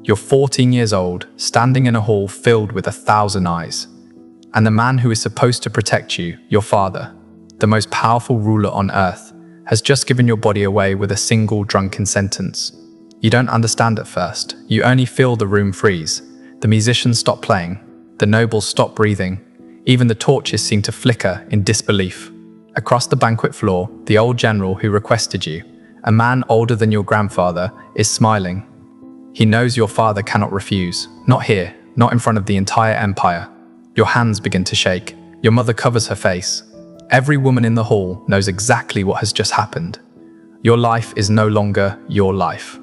You're 14 years old, standing in a hall filled with 1,000 eyes. And the man who is supposed to protect you, your father, the most powerful ruler on earth, has just given your body away with a single drunken sentence. You don't understand at first. You only feel the room freeze. The musicians stop playing. The nobles stop breathing. Even the torches seem to flicker in disbelief. Across the banquet floor, the old general who requested you, a man older than your grandfather, is smiling. He knows your father cannot refuse. Not here, not in front of the entire empire. Your hands begin to shake. Your mother covers her face. Every woman in the hall knows exactly what has just happened. Your life is no longer your life.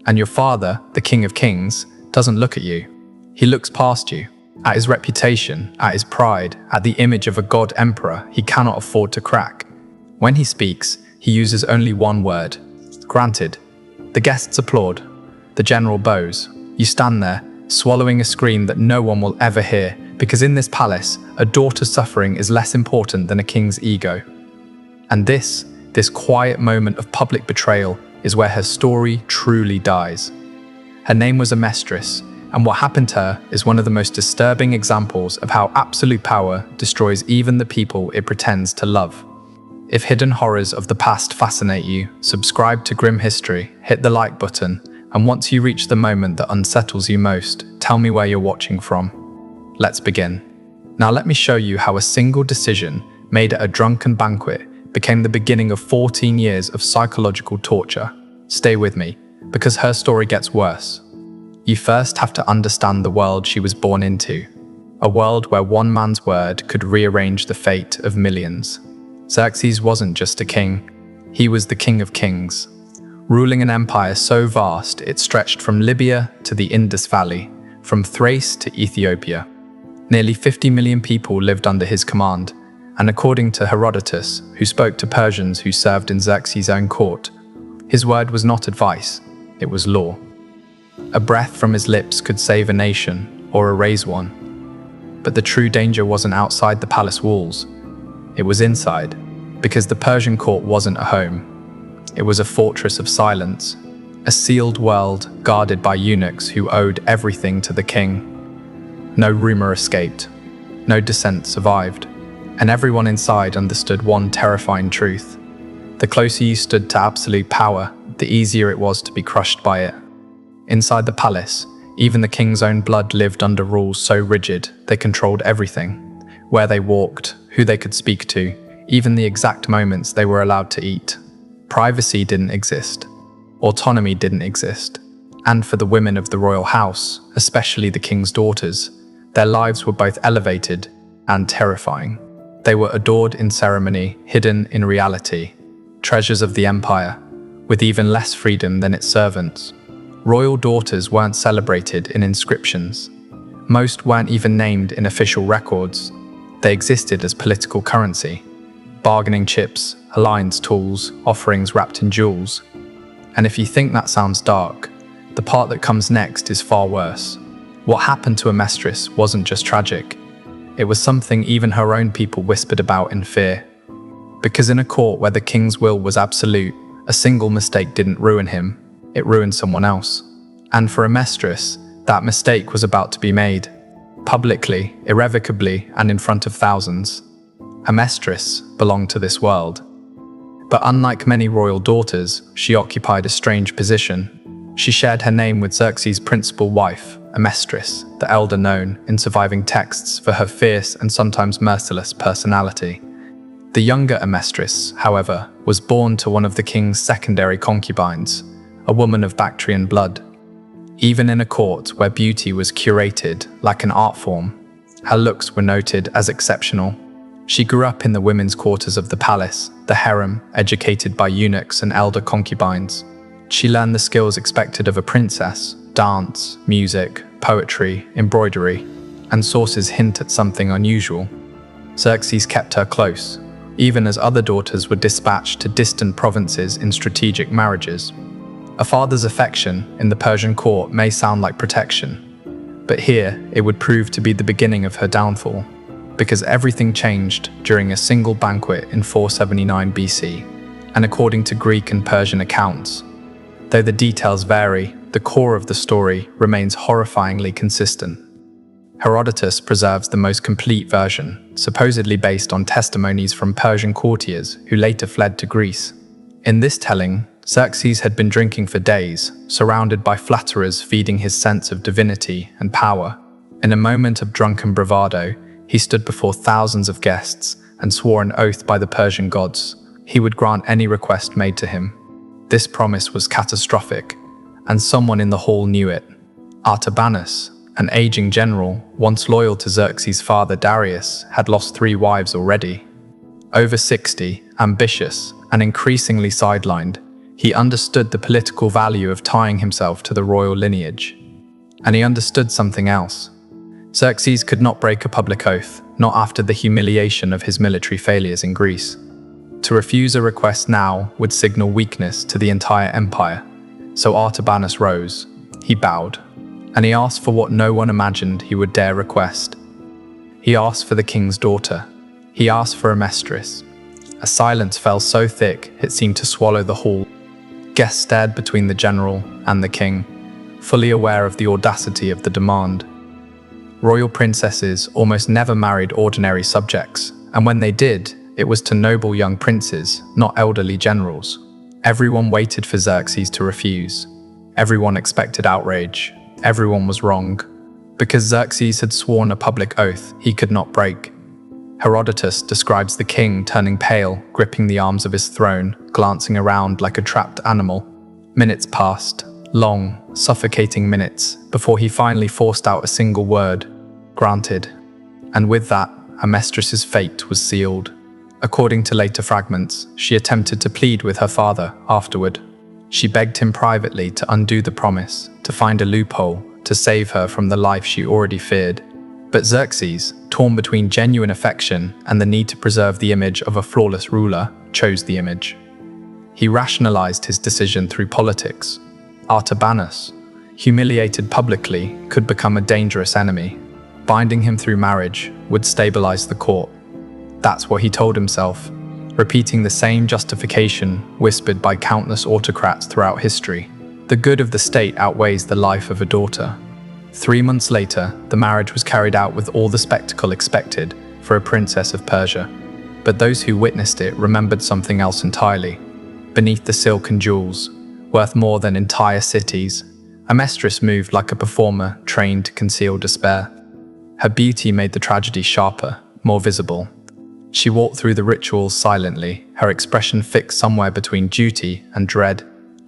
And your father, the King of Kings, doesn't look at you. He looks past you, at his reputation, at his pride, at the image of a god emperor he cannot afford to crack. When he speaks, he uses only one word: granted. The guests applaud. The general bows. You stand there, swallowing a scream that no one will ever hear, because in this palace, a daughter's suffering is less important than a king's ego. And this quiet moment of public betrayal is where her story truly dies. Her name was Amestris, and what happened to her is one of the most disturbing examples of how absolute power destroys even the people it pretends to love. If hidden horrors of the past fascinate you, subscribe to Grim History, hit the like button, and once you reach the moment that unsettles you most, tell me where you're watching from. Let's begin. Now let me show you how a single decision made at a drunken banquet became the beginning of 14 years of psychological torture. Stay with me, because her story gets worse. You first have to understand the world she was born into, a world where one man's word could rearrange the fate of millions. Xerxes wasn't just a king, he was the King of Kings, ruling an empire so vast it stretched from Libya to the Indus Valley, from Thrace to Ethiopia. Nearly 50 million people lived under his command, and according to Herodotus, who spoke to Persians who served in Xerxes' own court, his word was not advice, it was law. A breath from his lips could save a nation or erase one. But the true danger wasn't outside the palace walls. It was inside, because the Persian court wasn't a home. It was a fortress of silence, a sealed world guarded by eunuchs who owed everything to the king. No rumor escaped, no dissent survived, and everyone inside understood one terrifying truth. The closer you stood to absolute power, the easier it was to be crushed by it. Inside the palace, even the king's own blood lived under rules so rigid they controlled everything: where they walked, who they could speak to, even the exact moments they were allowed to eat. Privacy didn't exist. Autonomy didn't exist. And for the women of the royal house, especially the king's daughters, their lives were both elevated and terrifying. They were adored in ceremony, hidden in reality, treasures of the empire, with even less freedom than its servants. Royal daughters weren't celebrated in inscriptions. Most weren't even named in official records. They existed as political currency, bargaining chips, alliance tools, offerings wrapped in jewels. And if you think that sounds dark, the part that comes next is far worse. What happened to Amestris wasn't just tragic. It was something even her own people whispered about in fear. Because in a court where the king's will was absolute, a single mistake didn't ruin him, it ruined someone else. And for Amestris, that mistake was about to be made. Publicly, irrevocably, and in front of thousands. Amestris belonged to this world. But unlike many royal daughters, she occupied a strange position. She shared her name with Xerxes' principal wife, Amestris, the elder known in surviving texts for her fierce and sometimes merciless personality. The younger Amestris, however, was born to one of the king's secondary concubines, a woman of Bactrian blood. Even in a court where beauty was curated like an art form, her looks were noted as exceptional. She grew up in the women's quarters of the palace, the harem, educated by eunuchs and elder concubines. She learned the skills expected of a princess: dance, music, poetry, embroidery, and sources hint at something unusual. Xerxes kept her close, even as other daughters were dispatched to distant provinces in strategic marriages. A father's affection in the Persian court may sound like protection, but here it would prove to be the beginning of her downfall, because everything changed during a single banquet in 479 BC, and according to Greek and Persian accounts. Though the details vary, the core of the story remains horrifyingly consistent. Herodotus preserves the most complete version, supposedly based on testimonies from Persian courtiers who later fled to Greece. In this telling, Xerxes had been drinking for days, surrounded by flatterers feeding his sense of divinity and power. In a moment of drunken bravado, he stood before thousands of guests and swore an oath by the Persian gods he would grant any request made to him. This promise was catastrophic, and someone in the hall knew it. Artabanus, an aging general, once loyal to Xerxes' father Darius, had lost 3 wives already. Over 60, ambitious, and increasingly sidelined, he understood the political value of tying himself to the royal lineage. And he understood something else. Xerxes could not break a public oath, not after the humiliation of his military failures in Greece. To refuse a request now would signal weakness to the entire empire. So Artabanus rose. He bowed. And he asked for what no one imagined he would dare request. He asked for the king's daughter. He asked for a mistress. A silence fell so thick it seemed to swallow the hall. Guests stared between the general and the king, fully aware of the audacity of the demand. Royal princesses almost never married ordinary subjects, and when they did, it was to noble young princes, not elderly generals. Everyone waited for Xerxes to refuse. Everyone expected outrage. Everyone was wrong, because Xerxes had sworn a public oath he could not break. Herodotus describes the king turning pale, gripping the arms of his throne, glancing around like a trapped animal. Minutes passed, long, suffocating minutes, before he finally forced out a single word: granted. And with that, Amestris's fate was sealed. According to later fragments, she attempted to plead with her father afterward. She begged him privately to undo the promise, to find a loophole, to save her from the life she already feared. But Xerxes, torn between genuine affection and the need to preserve the image of a flawless ruler, chose the image. He rationalized his decision through politics. Artabanus, humiliated publicly, could become a dangerous enemy. Binding him through marriage would stabilize the court. That's what he told himself, repeating the same justification whispered by countless autocrats throughout history. The good of the state outweighs the life of a daughter. 3 months later, the marriage was carried out with all the spectacle expected for a princess of Persia. But those who witnessed it remembered something else entirely. Beneath the silk and jewels, worth more than entire cities, Amestris moved like a performer trained to conceal despair. Her beauty made the tragedy sharper, more visible. She walked through the rituals silently, her expression fixed somewhere between duty and dread.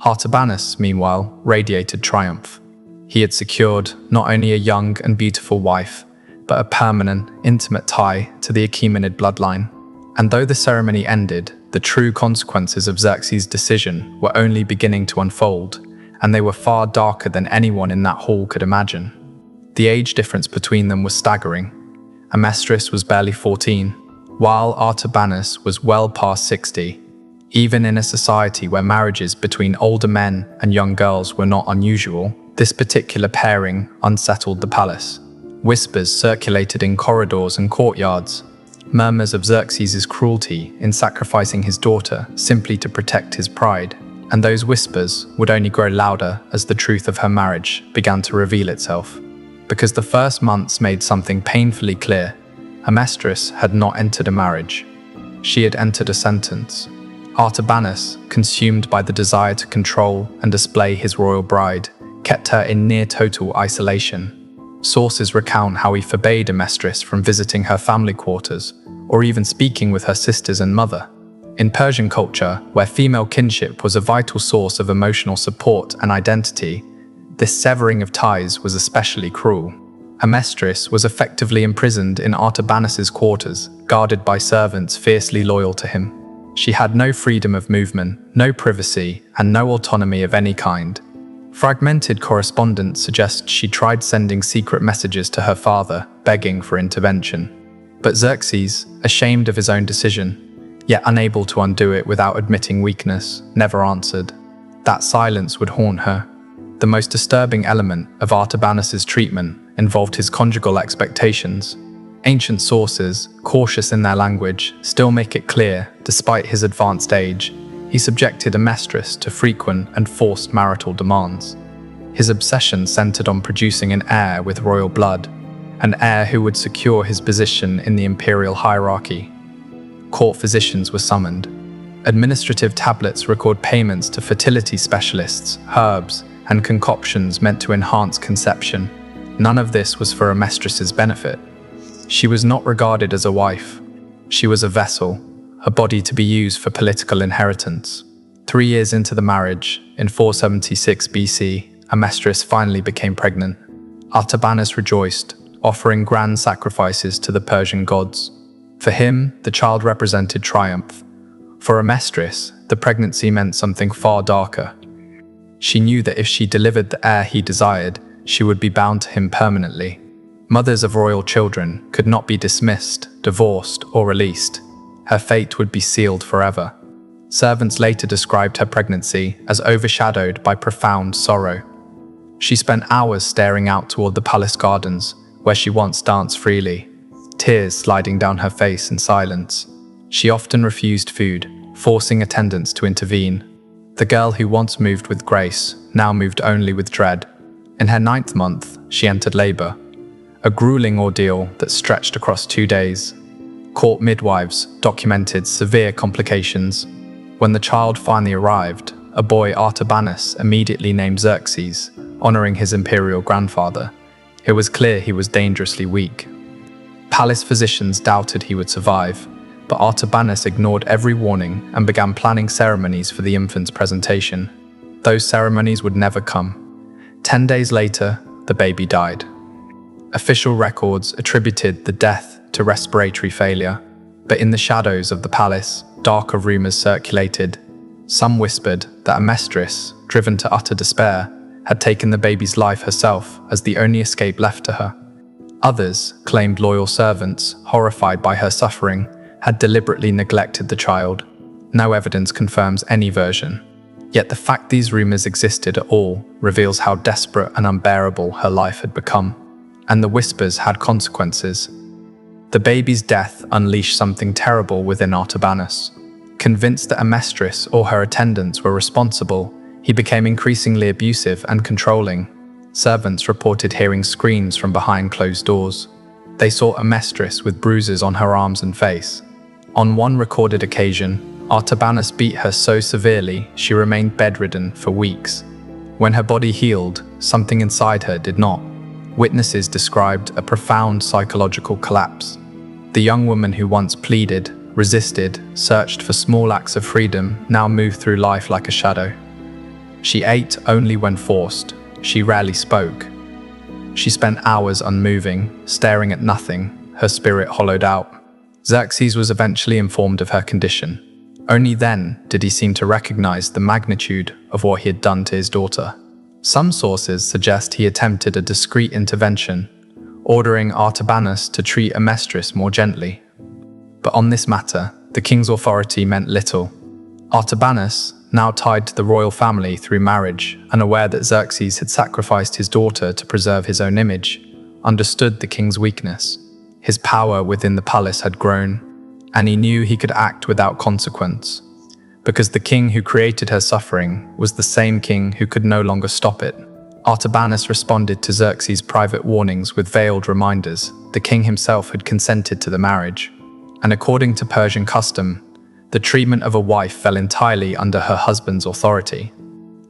Artabanus, meanwhile, radiated triumph. He had secured not only a young and beautiful wife, but a permanent, intimate tie to the Achaemenid bloodline. And though the ceremony ended, the true consequences of Xerxes' decision were only beginning to unfold, and they were far darker than anyone in that hall could imagine. The age difference between them was staggering. Amestris was barely 14, while Artabanus was well past 60. Even in a society where marriages between older men and young girls were not unusual, this particular pairing unsettled the palace. Whispers circulated in corridors and courtyards, murmurs of Xerxes' cruelty in sacrificing his daughter simply to protect his pride. And those whispers would only grow louder as the truth of her marriage began to reveal itself. Because the first months made something painfully clear. Amestris had not entered a marriage. She had entered a sentence. Artabanus, consumed by the desire to control and display his royal bride, kept her in near-total isolation. Sources recount how he forbade Amestris from visiting her family quarters, or even speaking with her sisters and mother. In Persian culture, where female kinship was a vital source of emotional support and identity, this severing of ties was especially cruel. Amestris was effectively imprisoned in Artabanus's quarters, guarded by servants fiercely loyal to him. She had no freedom of movement, no privacy, and no autonomy of any kind. Fragmented correspondence suggests she tried sending secret messages to her father, begging for intervention. But Xerxes, ashamed of his own decision, yet unable to undo it without admitting weakness, never answered. That silence would haunt her. The most disturbing element of Artabanus's treatment involved his conjugal expectations. Ancient sources, cautious in their language, still make it clear, despite his advanced age, he subjected Amestris to frequent and forced marital demands. His obsession centered on producing an heir with royal blood, an heir who would secure his position in the imperial hierarchy. Court physicians were summoned. Administrative tablets record payments to fertility specialists, herbs, and concoctions meant to enhance conception. None of this was for Amestris's benefit. She was not regarded as a wife. She was a vessel, a body to be used for political inheritance. 3 years into the marriage, in 476 BC, Amestris finally became pregnant. Artabanus rejoiced, offering grand sacrifices to the Persian gods. For him, the child represented triumph. For Amestris, the pregnancy meant something far darker. She knew that if she delivered the heir he desired, she would be bound to him permanently. Mothers of royal children could not be dismissed, divorced, or released. Her fate would be sealed forever. Servants later described her pregnancy as overshadowed by profound sorrow. She spent hours staring out toward the palace gardens, where she once danced freely, tears sliding down her face in silence. She often refused food, forcing attendants to intervene. The girl who once moved with grace now moved only with dread. In her 9th month, she entered labor, a grueling ordeal that stretched across 2 days. Court midwives documented severe complications. When the child finally arrived, a boy Artabanus immediately named Xerxes, honoring his imperial grandfather. It was clear he was dangerously weak. Palace physicians doubted he would survive, but Artabanus ignored every warning and began planning ceremonies for the infant's presentation. Those ceremonies would never come. 10 days later, the baby died. Official records attributed the death to respiratory failure, but in the shadows of the palace, darker rumors circulated. Some whispered that Amestris, driven to utter despair, had taken the baby's life herself as the only escape left to her. Others claimed loyal servants, horrified by her suffering, had deliberately neglected the child. No evidence confirms any version. Yet the fact these rumors existed at all reveals how desperate and unbearable her life had become. And the whispers had consequences. The baby's death unleashed something terrible within Artabanus. Convinced that Amestris or her attendants were responsible, he became increasingly abusive and controlling. Servants reported hearing screams from behind closed doors. They saw Amestris with bruises on her arms and face. On one recorded occasion, Artabanus beat her so severely she remained bedridden for weeks. When her body healed, something inside her did not. Witnesses described a profound psychological collapse. The young woman who once pleaded, resisted, searched for small acts of freedom now moved through life like a shadow. She ate only when forced. She rarely spoke. She spent hours unmoving, staring at nothing, her spirit hollowed out. Xerxes was eventually informed of her condition. Only then did he seem to recognize the magnitude of what he had done to his daughter. Some sources suggest he attempted a discreet intervention, ordering Artabanus to treat Amestris more gently. But on this matter, the king's authority meant little. Artabanus, now tied to the royal family through marriage and aware that Xerxes had sacrificed his daughter to preserve his own image, understood the king's weakness. His power within the palace had grown, and he knew he could act without consequence, because the king who created her suffering was the same king who could no longer stop it. Artabanus responded to Xerxes' private warnings with veiled reminders. The king himself had consented to the marriage, and according to Persian custom, the treatment of a wife fell entirely under her husband's authority.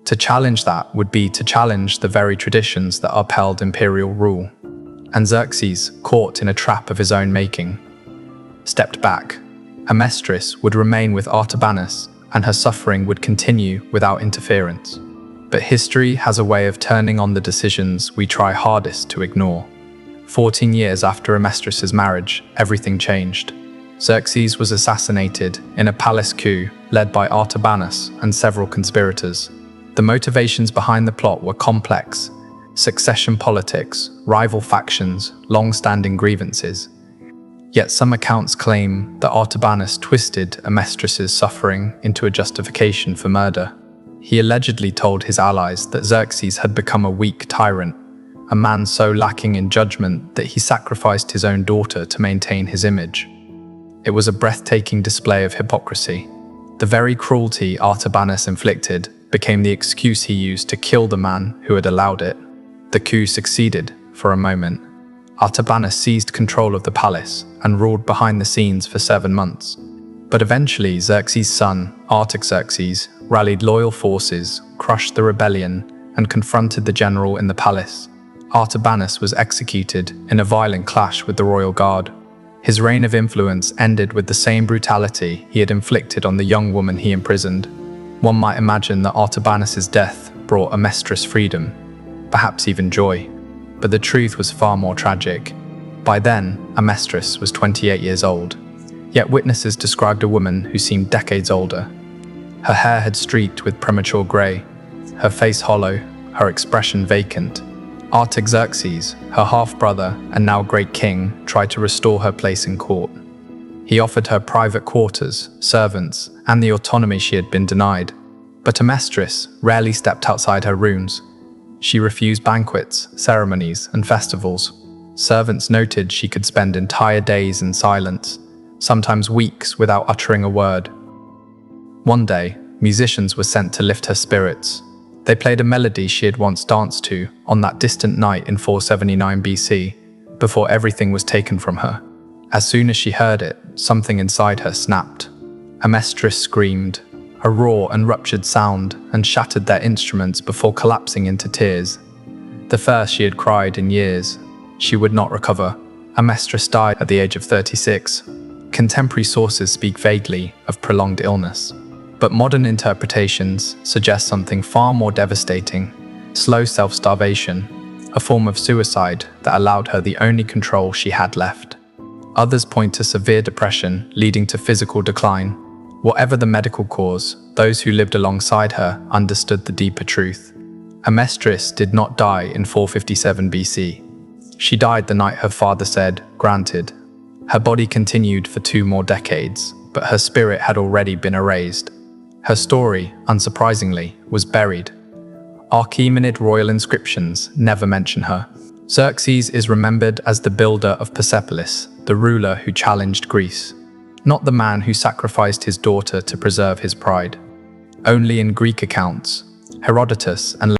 To challenge that would be to challenge the very traditions that upheld imperial rule. And Xerxes, caught in a trap of his own making, stepped back. Amestris would remain with Artabanus, and her suffering would continue without interference. But history has a way of turning on the decisions we try hardest to ignore. 14 years after Amestris's marriage, everything changed. Xerxes was assassinated in a palace coup led by Artabanus and several conspirators. The motivations behind the plot were complex: succession politics, rival factions, long-standing grievances. Yet some accounts claim that Artabanus twisted Amestris's suffering into a justification for murder. He allegedly told his allies that Xerxes had become a weak tyrant, a man so lacking in judgment that he sacrificed his own daughter to maintain his image. It was a breathtaking display of hypocrisy. The very cruelty Artabanus inflicted became the excuse he used to kill the man who had allowed it. The coup succeeded for a moment. Artabanus seized control of the palace and ruled behind the scenes for 7 months. But eventually, Xerxes' son, Artaxerxes, rallied loyal forces, crushed the rebellion, and confronted the general in the palace. Artabanus was executed in a violent clash with the royal guard. His reign of influence ended with the same brutality he had inflicted on the young woman he imprisoned. One might imagine that Artabanus's death brought Amestris freedom, perhaps even joy. But the truth was far more tragic. By then, Amestris was 28 years old. Yet witnesses described a woman who seemed decades older. Her hair had streaked with premature grey, her face hollow, her expression vacant. Artaxerxes, her half-brother and now great king, tried to restore her place in court. He offered her private quarters, servants, and the autonomy she had been denied. But Amestris rarely stepped outside her rooms. She refused banquets, ceremonies, and festivals. Servants noted she could spend entire days in silence, sometimes weeks without uttering a word. One day, musicians were sent to lift her spirits. They played a melody she had once danced to on that distant night in 479 BC, before everything was taken from her. As soon as she heard it, something inside her snapped. Amestris screamed, a raw and ruptured sound, and shattered their instruments before collapsing into tears. The first she had cried in years. She would not recover. Amestris died at the age of 36. Contemporary sources speak vaguely of prolonged illness, but modern interpretations suggest something far more devastating: slow self-starvation, a form of suicide that allowed her the only control she had left. Others point to severe depression leading to physical decline. Whatever the medical cause, those who lived alongside her understood the deeper truth. Amestris did not die in 457 BC. She died the night her father said, "Granted." Her body continued for 2 more decades, but her spirit had already been erased. Her story, unsurprisingly, was buried. Achaemenid royal inscriptions never mention her. Xerxes is remembered as the builder of Persepolis, the ruler who challenged Greece, not the man who sacrificed his daughter to preserve his pride. Only in Greek accounts, Herodotus and